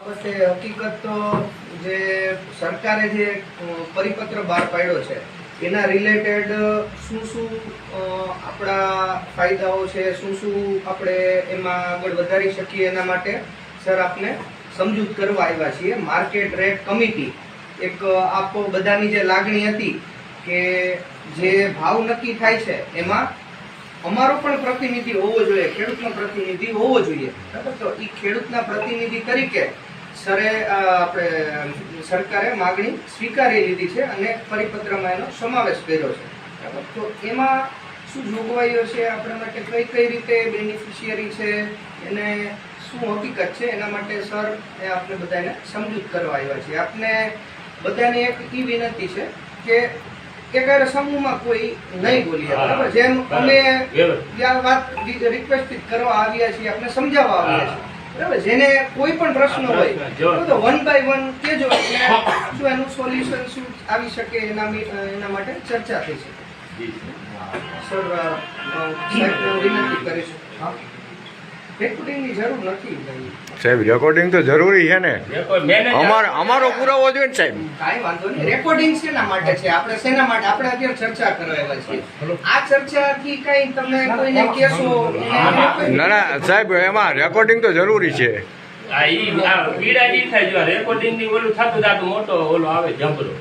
બાબતે હકીકત તો જે સરકારે જે પરિપત્ર બહાર પાડ્યો છે એના રિલેટેડ શું શું આપણા ફાયદાઓ છે, શું શું આપણે એમાં આગળ વધારી શકીએ, એના માટે સર આપને સમજૂત કરવા આવ્યા છીએ. માર્કેટ રેટ કમિટી એક આપ બધાની જે લાગણી હતી કે જે ભાવ નક્કી થાય છે એમાં અમારો પણ પ્રતિનિધિ હોવો જોઈએ, ખેડૂતનો પ્રતિનિધિ હોવો જોઈએ. બરાબર, તો એ ખેડૂતના પ્રતિનિધિ તરીકે સરકારે માગણી સ્વીકારી લીધી છે અને પરિપત્રમાં એનો સમાવેશ કર્યો છે. બરાબર, તો એમાં શું જોગવાઈઓ છે, આપણા માટે કઈ કઈ રીતે બેનિફિશિયરી છે, એને શું હકીકત છે, એના માટે સર આપણે બધાને સમજૂત કરવા આવ્યા છીએ. આપને બધાને એક ઈ વિનંતી છે કે એકારે સમૂહમાં કોઈ નહીં બોલીએ. બરાબર, જેમ અમે વાત રિક્વેસ્ટ કરવા આવ્યા છીએ, આપણે સમજાવવા આવ્યા છીએ. બરાબર, જેને કોઈ પણ પ્રશ્ન હોય તો 1 by 1 કેજો, શું એનું સોલ્યુશન શું આવી શકે એના માટે ચર્ચા થઈ શકે. સર વિનંતી કરીશું. રેકોર્ડિંગની જરૂર નથી સાહેબ, રેકોર્ડિંગ તો જરૂરી છે ને, અમારો પુરાવો જોઈએ ને સાહેબ. કાંઈ વાંધો નહીં. રેકોર્ડિંગ શેના માટે છે, આપણે શેના માટે આપણે અત્યારે ચર્ચા કરવા છીએ. આ ચર્ચાથી કઈ તમે કોઈને કહેશો? ના ના સાહેબ, એમાં રેકોર્ડિંગ તો જરૂરી છે. પીડા ઈ થાય, જો રેકોર્ડિંગ ની ઓલું થતું થતું મોટો ઓલો આવે જબરો,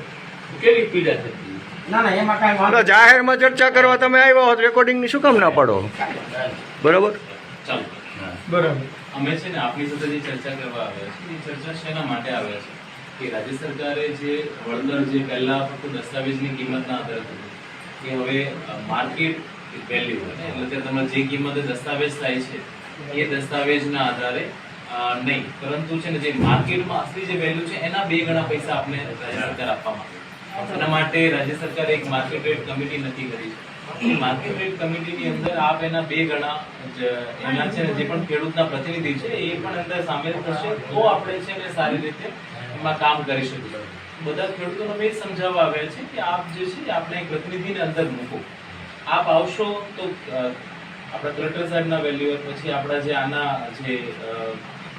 કેવી પીડા થતી. ના ના, એમાં કાંઈ વાંધો નહીં. જાહેરમાં ચર્ચા કરવા તમે આવ્યા હોત, રેકોર્ડિંગ ની શું કામ ના પાડો? બરોબર, ચાલો બરાબર. અમે છે ને આપની સાથે જે ચર્ચા કરવા આવ્યા છે એ ચર્ચા શેના માટે આવ્યા છે કે રાજ્ય સરકારે જે વળતર જે પહેલા ફક્ત દસ્તાવેજની કિંમતના આધારે હતું કે હવે માર્કેટ વેલ્યુ એટલે કે તમે જે કિંમતે દસ્તાવેજ થાય છે એ દસ્તાવેજના આધારે નહીં, પરંતુ છે ને જે માર્કેટમાં અસલી જે વેલ્યુ છે એના 2 ગણા પૈસા આપને રાજ્ય સરકાર આપવામાં આવે. એના માટે રાજ્ય સરકારે એક માર્કેટ રેટ કમિટી નક્કી કરી છે. માર્કેટ રેટ કમિટીની અંદર આપ એના 2 ગણા એના છે જે પણ ખેડૂતના પ્રતિનિધિ છે એ પણ અંદર સામેલ થશે, તો આપણે છે ને સારી રીતે એમાં કામ કરી શકીશું. બધા ખેડૂતોને મેં સમજાવવા આવ્યા છે કે આપ જે છે આપણે એક પ્રતિનિધિને અંદર મૂકો. આપ આવશો તો આપણા કલેક્ટર સાહેબના વેલ્યુઅર, પછી આપણા જે આના જે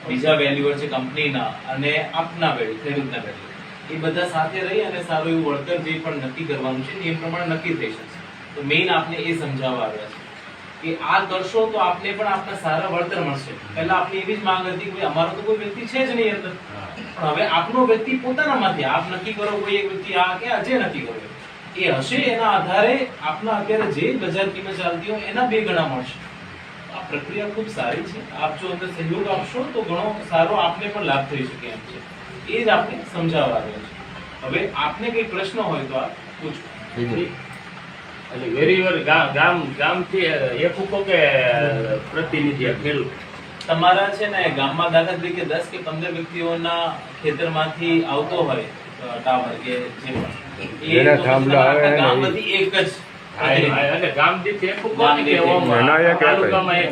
બીજા વેલ્યુઅર છે કંપનીના અને આપના વેલ્યુ ખેડૂતના વેલ્યુ, એ બધા સાથે રહી અને સારું એવું વળતર જે પણ નક્કી કરવાનું છે એ પ્રમાણે નક્કી થઈ શકશે. તો મેઇન આપને એ સમજાવવા આવ્યા છે કે આ કરશો તો આપને પણ આપના સારા વળતર મળશે. પહેલા આપની એવી જ માંગ હતી કે અમારો તો કોઈ વ્યક્તિ છે જ નહીં અંદર, પણ હવે આપનો વ્યક્તિ પોતાનામાંથી આપ નક્કી કરો, કોઈ એક વ્યક્તિ આ કે જે નક્કી કરો એ હશે, એના આધારે આપના અત્યારે જે બજાર કિંમત ચાલતી હોય એના 2 ગણા મળશે. આ પ્રક્રિયા ખૂબ સારી છે. આપ જો અંદર સહયોગ આપશો તો ઘણો સારો આપને પણ લાભ થઈ શકે એમ છે. એ જ આપણે સમજાવવા આવ્યા છે. હવે આપને કઈ પ્રશ્ન હોય તો આપ પૂછો. એટલે વેરીવર ગામ થી એક ઉકો કે પ્રતિનિધિ ખેડૂત તમારા છે ને ગામમાં દાખલા તરીકે 10 કે 15 વ્યક્તિઓના ખેતરમાંથી આવતો હોય ટાવર કે જે પણ જેના થાંભલા આવે ને ગામ બધી એક જ એટલે ગામ દીઠ એક ઉકો ને કે એના એક તાલુકામાં એક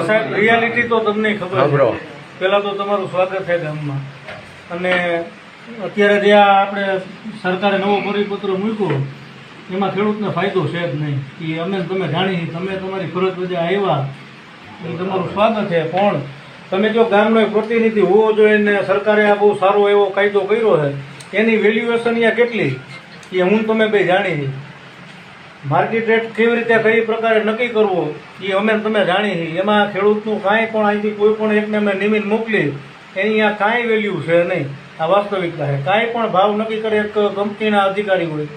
સાહેબ, રિયાલિટી તો તમને ખબર છે. પેલા તો તમારું સ્વાગત છે ગામમાં, અને અત્યારે જે આપણે સરકારે નવો પરિપત્ર મૂક્યો એમાં ખેડૂતને ફાયદો છે જ નહીં. એ અમે તમે જાણી, તમે તમારી ફરજ બજાવવા આવ્યા એ તમારું સ્વાગત છે, પણ તમે જો ગામનો એક પ્રતિનિધિ હોવો જોઈએ ને સરકારે આ બહુ સારો એવો કાયદો કર્યો છે, એની વેલ્યુએશન અહીંયા કેટલી એ હું તમે બે જાણી. માર્કેટ રેટ કેવી રીતે કઈ પ્રકારે નક્કી કરવો એ અમે તમે જાણી. એમાં ખેડૂતનું કાંઈ પણ અહીંથી કોઈ પણ એકને અમે નિમિત્ત મોકલી એની અહીંયા કાંઈ વેલ્યુ છે નહીં. આ વાસ્તવિકતા છે. કાંઈ પણ ભાવ નક્કી કરે એક કંપનીના અધિકારી હોય,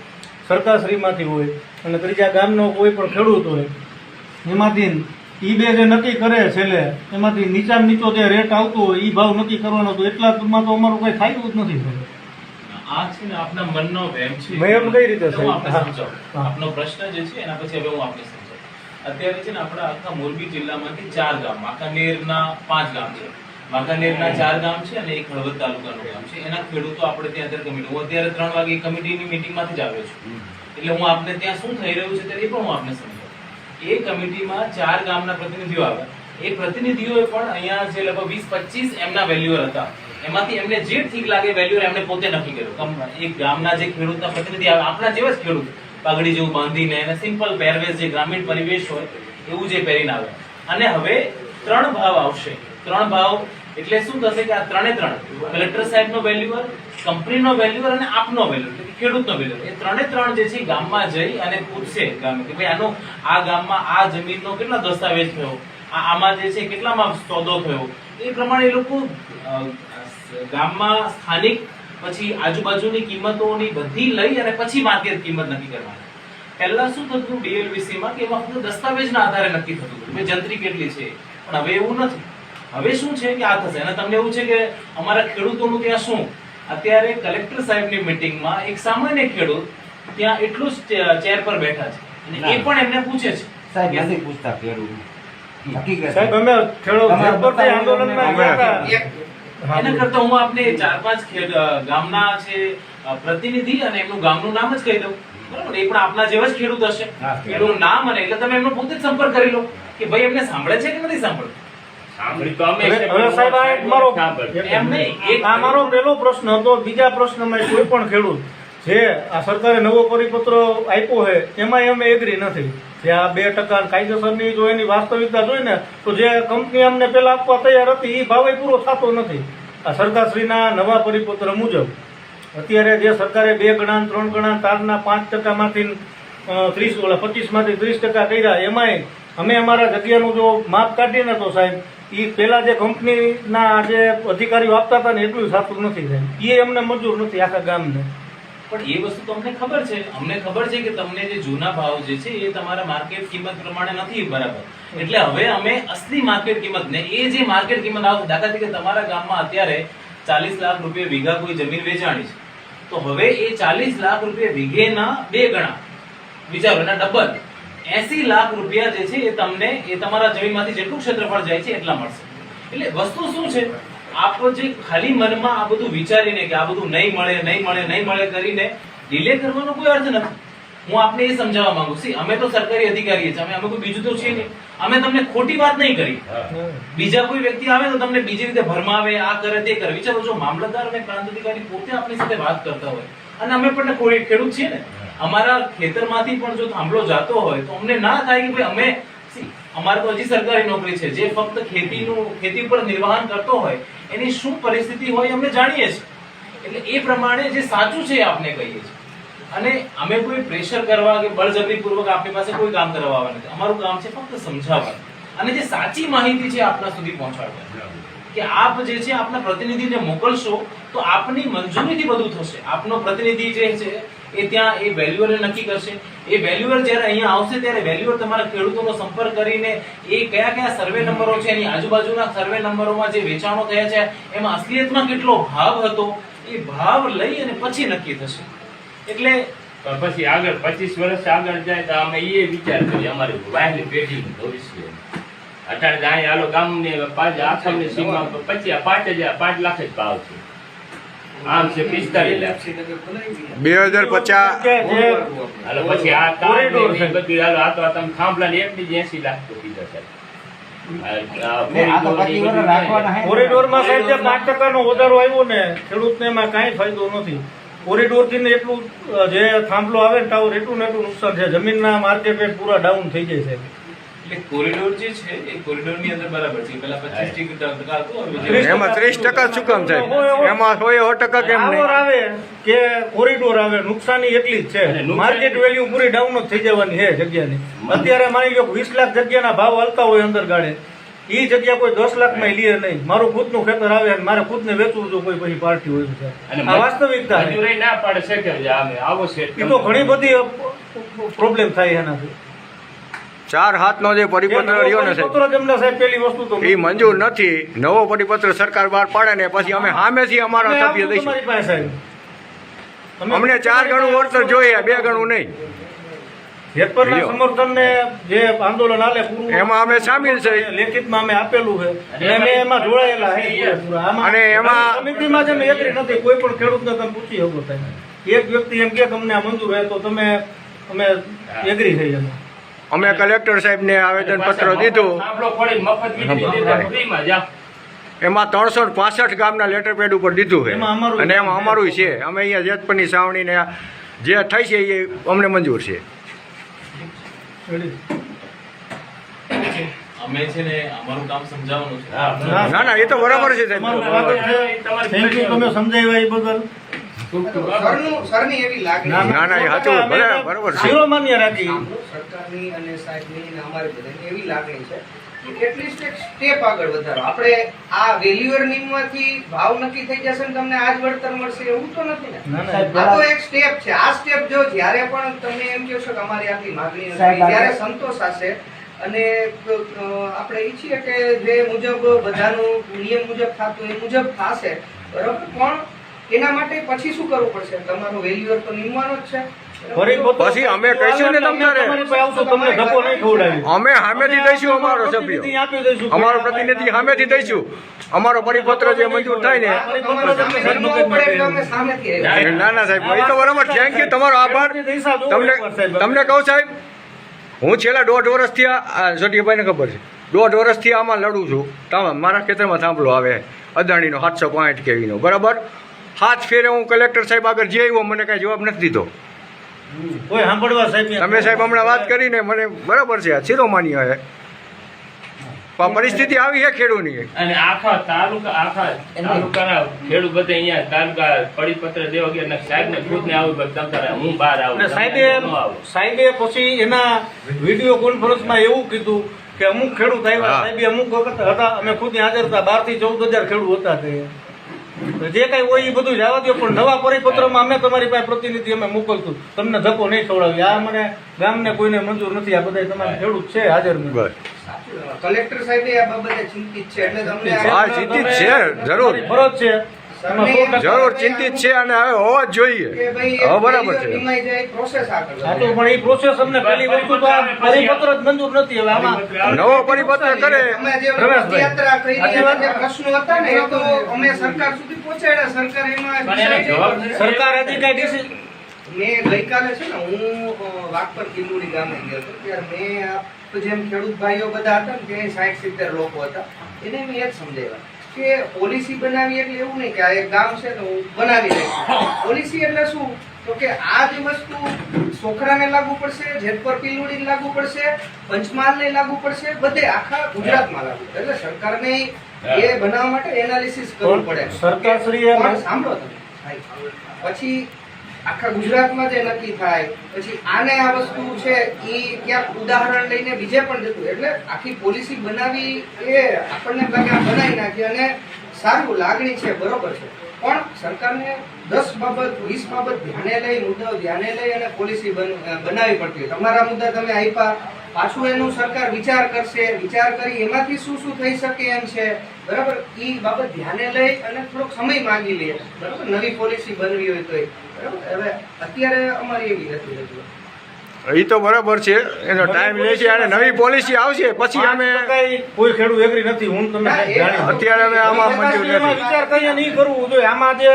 સરકારશ્રીમાંથી હોય, અને ત્રીજા ગામનો કોઈ પણ ખેડૂત હોય, એમાંથી એ 2 જે નક્કી કરે છેલ્લે એમાંથી નીચામાં નીચો જે રેટ આવતો હોય એ ભાવ નક્કી કરવાનો. તો એટલામાં તો અમારું કંઈ થાય જ નથી. આ છે ને આપના મનનો વહેમ છે. વહેમ કઈ રીતે છે? હું આપને સમજાવું. આપનો પ્રશ્ન જે છે એના પછી હવે હું આપને સમજાવું. અત્યારે છે ને આપણા આખા મોરબી જિલ્લામાંથી 4 ગામ, વાંકાનેરના 5 ગામ છે, વાંકાનેરના 4 ગામ છે અને એક હળવદ તાલુકાનું ગામ છે. એના ખેડૂતો આપણે ત્યાં અત્યારે કમિટી, હું અત્યારે 3 વાગે કમિટીની મીટિંગમાંથી જ આવ્યો છું, એટલે હું આપને ત્યાં શું થઈ રહ્યું છે ત્યારે એ પણ હું આપને સમજાવું. એ કમિટીમાં 4 ગામના પ્રતિનિધિઓ આવ્યા. એ પ્રતિનિધિઓએ પણ અહીંયા જે લગભગ 20-25 એમના વેલ્યુઅર હતા, એમાંથી એમને જે ઠીક લાગે વેલ્યુઅર એમને પોતે નક્કી કર્યું. એક ગામના જે ખેડૂતના પ્રતિનિધિ આવે, આપણા જેવા જ ખેડૂત, પાઘડી જેવું બાંધીને અને સિમ્પલ પહેરવેશ, જે ગ્રામીણ પરિવેશ હોય એવું જે પહેરીને આવે, અને હવે 3 ભાવ આવશે. 3 ભાવ એટલે શું થશે કે આ ત્રણે ત્રણ કલેક્ટર સાહેબનો વેલ્યુઅર, કંપનીનો વેલ્યુઅર અને આપનો વેલ્યુઅર એટલે કે ખેડૂતનો વેલ્યુઅર, એ ત્રણે ત્રણ જે છે ગામમાં જઈ અને પૂછશે ગામે કે ભાઈ આનો આ ગામમાં આ જમીનનો કેટલા દસ્તાવેજ થયો, આમાં જે છે કેટલામાં સોદો થયો, એ પ્રમાણે એ લોકો ગામમાં સ્થાનિક પછી આજુબાજુની કિંમતોની બધી લઈ અને પછી માર્કેટ કિંમત નક્કી કરવાની. પહેલા શું થતું હતું DLVC માં કે એમાં ફક્ત દસ્તાવેજના આધારે નક્કી થતું હતું કે જંત્રી કેટલી છે, પણ હવે એવું નથી. હવે શું છે કે આ થશે અને તમને એવું છે કે અમારા ખેડૂતોનું ત્યાં શું, અત્યારે કલેક્ટર સાહેબની મીટિંગમાં એક સામાન્ય ખેડૂત ત્યાં એટલું જ ચેર પર બેઠા છે અને એ પણ એમને પૂછે છે સાહેબ નથી પૂછતા ખેડૂત હકીકત સાહેબ અમે ખેડૂત જબરદસ્તી આંદોલનમાં ગયા હતા. એના કરતા હું આપને 4-5 ગામના છે પ્રતિનિધિ અને એમનું ગામનું નામ જ કહી દઉં, બરાબર? એ પણ આપના જેવા જ ખેડૂત હશે, ખેડૂતનું નામ અને એટલે તમે એમનો પોતે જ સંપર્ક કરી લો કે ભાઈ એમને સાંભળે છે કે નથી સાંભળતું. સાંભળી તો અમે છે, હવે સાહેબ આ એક મારો એમ નહીં, એક આ મારો પહેલો પ્રશ્ન હતો. બીજા પ્રશ્નમાં કોઈ પણ ખેડૂત જે આ સરકારે નવો પરિપત્ર આપ્યો છે એમાં અમે એગ્રી નથી. જે આ 2% કાયદેસરની જો એની વાસ્તવિકતા જોઈ ને તો જે કંપની અમને પેલા આપવા તૈયાર હતી એ ભાવે પૂરો થતો નથી. આ સરકારશ્રીના નવા પરિપત્ર મુજબ અત્યારે જે સરકારે 2 ગણા 3 ગણા તારના 5% માંથી 25 માંથી 30% કર્યા, એમાંય અમે અમારા જગ્યાનું જો માપ કાઢીને તો સાહેબ એ પેલા જે કંપનીના જે અધિકારીઓ આપતા હતા ને એટલું થતું નથી સાહેબ. એ અમને મંજૂર નથી આખા ગામને. પણ એ વસ્તુ તો અમને ખબર છે, અમને ખબર છે કે તમને જે જૂના ભાવ જે છે એ તમારા માર્કેટ કિંમત પ્રમાણે નથી બરાબર. એટલે હવે અમે અસલી માર્કેટ કિંમત ને એ જે માર્કેટ કિંમત આવશે, દાખલા તરીકે તમારા ગામમાં અત્યારે 40 લાખ રૂપિયા વીઘા કોઈ જમીન વેચાણી છે, તો હવે એ 40 લાખ રૂપિયા વીઘેના 2 ગણા વિચારો એના ડબલ 80 લાખ રૂપિયા જે છે એ તમને એ તમારા જમીનમાંથી જેટલું ક્ષેત્રફળ જાય છે એટલા મળશે. એટલે વસ્તુ શું છે, આપ જે ખાલી મનમાં આ બધું વિચારીને કે આ બધું નહીં મળે કરીને ડિલે કરવાનો કોઈ અર્થ નથી. હું આપને એ સમજાવવા માંગુ છું, અમે તો સરકારી અધિકારી છીએ, અમે કોઈ બીજું તો છીએ નહીં. અમે તમને ખોટી વાત નહીં કરી. બીજા કોઈ વ્યક્તિ આવે તો તમને બીજી રીતે ભરમાવે, આ કરે તે કરે. વિચારો જો મામલતદાર અને પ્રાંત અધિકારી પોતે આપણી સાથે વાત કરતા હોય અને અમે પણ ખેડૂત છીએ ને, અમારા ખેતરમાંથી પણ જો થાંભલો જાતો હોય તો અમને ના થાય કે ભાઈ અમે અમારે તો હજી સરકારી નોકરી છે, જે ફક્ત ખેતી ઉપર નિર્વાહન કરતો હોય એની શું પરિસ્થિતિ હોય અમને જાણીએ છીએ. એટલે એ પ્રમાણે જે સાચું છે એ આપને કહીએ છીએ અને અમે કોઈ પ્રેશર કરવા કે બળજબરી પૂર્વક આપની પાસે કોઈ કામ કરાવવા નથી. અમારું કામ છે ફક્ત સમજાવવાનું અને જે સાચી માહિતી છે આપના સુધી પહોંચાડવાની. કે આપ જે છે આપના પ્રતિનિધિને મોકલશો તો આપની મંજૂરીથી બધું થશે. આપનો પ્રતિનિધિ જે છે એ ત્યાં એ વેલ્યુઅર નક્કી કરશે. એ વેલ્યુઅર જ્યારે અહીંયા આવશે ત્યારે વેલ્યુઅર તમારા ખેડૂતોનો સંપર્ક કરીને એ કયા કયા સર્વે નંબરો છે, એની આજુબાજુના સર્વે નંબરોમાં જે વેચાણો થયા છે એમાં અસલિયતમાં કેટલો ભાવ હતો એ ભાવ લઈ અને પછી નક્કી થશે. એટલે પછી આગળ 25 વર્ષ આગળ જાય તો અમે એ વિચાર કરીએ અમારી વાહની પેઢીનું ભવિષ્ય. અત્યારે અહીંયા હાલો ગામની આસામની સીમા 5 લાખ જ ભાવ છે, આમ છે 45 લાખ. 2050 હાલો પછી આ કામ ને બધી હાલો આ તો તમે થાંભલા ને એકની જ 80 લાખ તો કીધા છે. કોરિડોરમાં સાહેબ જે 5% નો વધારો આવ્યો ને ખેડૂતને એમાં કાંઈ ફાયદો નથી. કોરિડોરથી ને એટલું જે થાંભલો આવે ને ટાવર એટલું ને એટલું નુકસાન છે. જમીનના માર્કેટ રેટ પૂરા ડાઉન થઈ જાય છે. એટલે કોરિડોર જે છે એ કોરિડોરની અંદર બરાબર છે, પેલા 25% હતું, એમાં 30% શું કામ થાય, એમાં 100% કેમ ટાવર નહીં? આવે કે કોરિડોર આવે, નુકસાની એટલી જ છે. માર્કેટ વેલ્યુ પૂરી ડાઉન જ થઈ જવાની છે જગ્યાની. અત્યારે માની લો 20 લાખ જગ્યાના ભાવ હાલતા હોય અંદર ગાડે, એ જગ્યા કોઈ 10 લાખમાં લે નહીં. મારું ખુદનું ખેતર આવે અને મારે ખુદને વેચવું જો કોઈ પછી પાર્ટી હોય છે. આ વાસ્તવિકતા છે. મજૂરી ના પાડે છે કે આવો છે એ તો ઘણી બધી પ્રોબ્લેમ થાય એનાથી. 4 હાથનો જે પરિપત્ર રહ્યો ને સાહેબ, પરિપત્ર જેમને સાહેબ પેલી વસ્તુ તો એ મંજૂર નથી. નવો પરિપત્ર સરકાર બહાર પાડે ને પછી અમે સામેથી અમારા અમે સભ્ય આપશું દઈશું. તમારી પાસે સાહેબ. અમને 4 ગણું વળતર જોઈએ, 2 ગણું નહીં. હેતપરના સમર્થનને જે આંદોલન હાલે પૂરું એમાં અમે સામેલ છે. લેખિતમાં અમે આપેલું છે અને અમે એમાં જોડાયેલા છે પૂરેપૂરા. આમાં અને એમાં સમિતિમાં જે અમે એગ્રી નથી. કોઈ પણ ખેડૂતને તમે પૂછી શકો સાહેબ. એક વ્યક્તિ એમ કે અમને આ મંજૂર હોય તો તમે અમે એગ્રી થઈ જશે. અમે કલેક્ટર સાહેબને આવેદન પત્ર દીધું, થાંભલો ખોલીને મફત વીજળી દીધા, ફ્રીમાં જાઓ. એમાં 365 ગામના લેટર પેડ ઉપર દીધું છે એમાં અમારું અને એમાં અમારું છે. અમે અહીંયા જેતપરની સાવણીને જે થઈ છે એ અમને મંજૂર છે. અમે છે ને અમારું કામ સમજાવવાનું છે. હા. ના ના એ તો બરાબર છે સાહેબ. તમારું સ્વાગત છે. થેન્ક યુ, તમે સમજાવ્યા એ બદલ. સરની એવી લાગણી ના ના એ સાચું બરાબર છે. શિરોમાન્ય રાખી. સાંભળો, સરકારની અને સાહેબની અને અમારી બધાની એવી લાગણી છે કે એટલીસ્ટ એક સ્ટેપ આગળ વધારો. આપણે આ વેલ્યુઅર નિયમમાંથી ભાવ નક્કી થઈ જશે ને તમને આજ વળતર મળશે એવું તો નથી ને. ના, ના. આ તો એક સ્ટેપ છે. આ સ્ટેપ જો જ્યારે પણ તમે એમ કહો છો કે અમારી આટલી માગણી નથી, ત્યારે સંતોષ હશે અને આપણે ઈચ્છીએ કે જે મુજબ બધાનું નિયમ મુજબ થતું એ મુજબ થશે, બરોબર. પણ એના માટે પછી શું કરવું પડશે? તમારો વેલ્યુઅર તો નિમવાનો જ છે. પછી અમે કહીશું ને તમારે. તમારી પાસે આવશું, તમને ધક્કો નહીં ખવડાવી. અમે સામેથી દઈશું અમારો સભ્ય, પ્રતિનિધિ આપી દઈશું. અમારો પ્રતિનિધિ સામેથી દઈશું. અમારો પરિપત્ર જે મંજૂર થાય ને. તમારો તમને નિયમો પડે એટલે અમે સામેથી આવ્યા. ના ના સાહેબ એ તો બરાબર. થેન્ક યુ, તમારો આભાર. તમને કહું સાહેબ, હું છેલ્લા 1.5 વર્ષથી જોટીભાઈને ખબર છે, 1.5 વર્ષથી આમાં લડું છું. તમે મારા ખેતરમાં થાંભલો આવે અદાણીનો 705 કેવીનો, બરાબર. 7 ફેરે હું કલેક્ટર સાહેબ આગળ જઈ આવ્યો, મને કાંઈ જવાબ નથી દીધો. કોઈ સાંભળવા સાહેબ તમે સાહેબ હમણાં વાત કરીને મને બરાબર છે, આ શિરોમાન્ય છે. પણ પરિસ્થિતિ આવી છે ખેડૂતની. અને આખા તાલુકાના ખેડૂત બધા અહીંયા તાલુકા પરિપત્ર દેવા ગયા ને સાહેબને ખુદને આવું તમ તારે હું બહાર આવું. અને સાહેબે પછી એના વિડીયો કોન્ફરન્સમાં એવું કીધું કે અમુક ખેડૂત આવ્યા, હા. સાહેબે અમુક વખત હતા, અમે ખુદ હાજર હતા, 12 થી 14,000 ખેડૂત હતા તે. જે કઈ હોય એ બધું જવા દો, પણ નવા પરિપત્રમાં અમે તમારી પાસે પ્રતિનિધિ અમે મોકલતું, તમને ધક્કો નહીં ખવડાવી. આ મને ગામને કોઈને મંજૂર નથી, આ બધા તમારા ખેડૂત છે હાજર. બસ કલેક્ટર સાહેબે આ બાબતે ચિંતિત છે એટલે તમને હા ચિંતિત છે, જરૂર ફરજ છે. જરૂર ચિંતિત છે અને હવે હોવા જ જોઈએ. કે ભાઈ હવે બરાબર છે. નિમાઈ જાય પ્રોસેસ આગળ હા તો પણ એ પ્રોસેસ અમને પહેલી વસ્તુ તો આ પરિપત્ર જ મંજૂર નથી. હવે આમાં નવો પરિપત્ર કરે. અમે જે રમેશભાઈ, યાત્રા કરી સાચી વાત. જે પ્રશ્નો હતા ને એ તો અમે સરકાર સુધી પહોંચાડ્યા. સરકાર એમાં પણ એનો જવાબ નથી. સરકાર હજી કઈ ડિસિઝન મેં ગઈકાલે છે ને હું વાઘપર કિલ્લુડી ગામે ગયો હતો ત્યારે મેં આ જેમ ખેડૂત ભાઈઓ બધા હતા ને તે 60-70 લોકો હતા, એને મેં એ જ સમજાવ્યા કે પોલિસી બનાવી એટલે એવું નહીં કે આ એક ગામ છે તો હું બનાવી દઈશ. પોલિસી એટલે શું? તો કે આ જ વસ્તુ સોખરાને લાગુ પડશે, જેતપર પિલુડીને લાગુ પડશે, પંચમહાલને લાગુ પડશે, બધે આખા ગુજરાતમાં લાગુ પડે. એટલે સરકારને એ બનાવવા માટે એનાલિસિસ કરવું પડે. સરકારશ્રીએ પણ સાંભળો તમે, પછી આખા ગુજરાતમાં જે નક્કી થાય પછી આને આ વસ્તુ છે એ ક્યાંક ઉદાહરણ લઈને બીજે પણ જતું. એટલે આખી પોલિસી બનાવી એ આપણને લાગે આ બનાવી નાખી અને સારું લાગણી છે, બરોબર છે. પણ સરકારને 10 બાબત 20 બાબત ધ્યાને લઈ, મુદ્દાઓ ધ્યાને લઈ અને પોલિસી બનાવવી પડતી હોય. તમારા મુદ્દા તમે આપ્યા, પાછું એનું સરકાર વિચાર કરશે, વિચાર કરી એમાંથી શું શું થઈ શકે એમ છે, બરાબર. એ બાબત ધ્યાને લઈ અને થોડોક સમય માંગી લે, બરાબર. નવી પોલિસી બનવી હોય તો બરાબર. હવે અત્યારે અમારી એવી નથી. એ તો બરાબર છે, એનો ટાઈમ લે છે અને નવી પોલિસી આવશે પછી અમે કોઈ ખેડૂત એગ્રી નથી. હું તમને જાણી અત્યારે અમે આમાં મંજૂર નથી. વિચાર કરીને નહીં કરવું જોઈએ. આમાં જે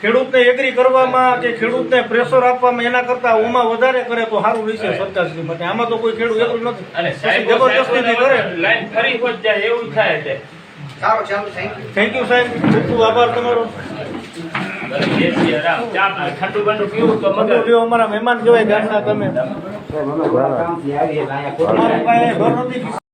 ખેડૂતને એગ્રી કરવામાં કે ખેડૂતને પ્રેશર આપવામાં એના કરતા ઓમાં વધારે કરે તો સારું રહેશે સરકારશ્રી માટે. આમાં તો કોઈ ખેડૂત એગ્રી નથી અને પછી જબરદસ્તીથી કરે. લાઈન ફરી હોત જાય એવું થાય છે. સારું, ચાલો, થેન્ક યુ. થેન્ક યુ સાહેબ, ખૂબ ખૂબ આભાર તમારો. જય શ્રી રામ. ચા ઠંડુ બંડુ પીવું તો મગર લ્યો, અમારા મહેમાન કહેવાય ગામના તમે. સાહેબ, અમે ઘણા કામથી આવીએ એટલે અહીંયા કોઈ અમારું કાંઈ ઘર નથી.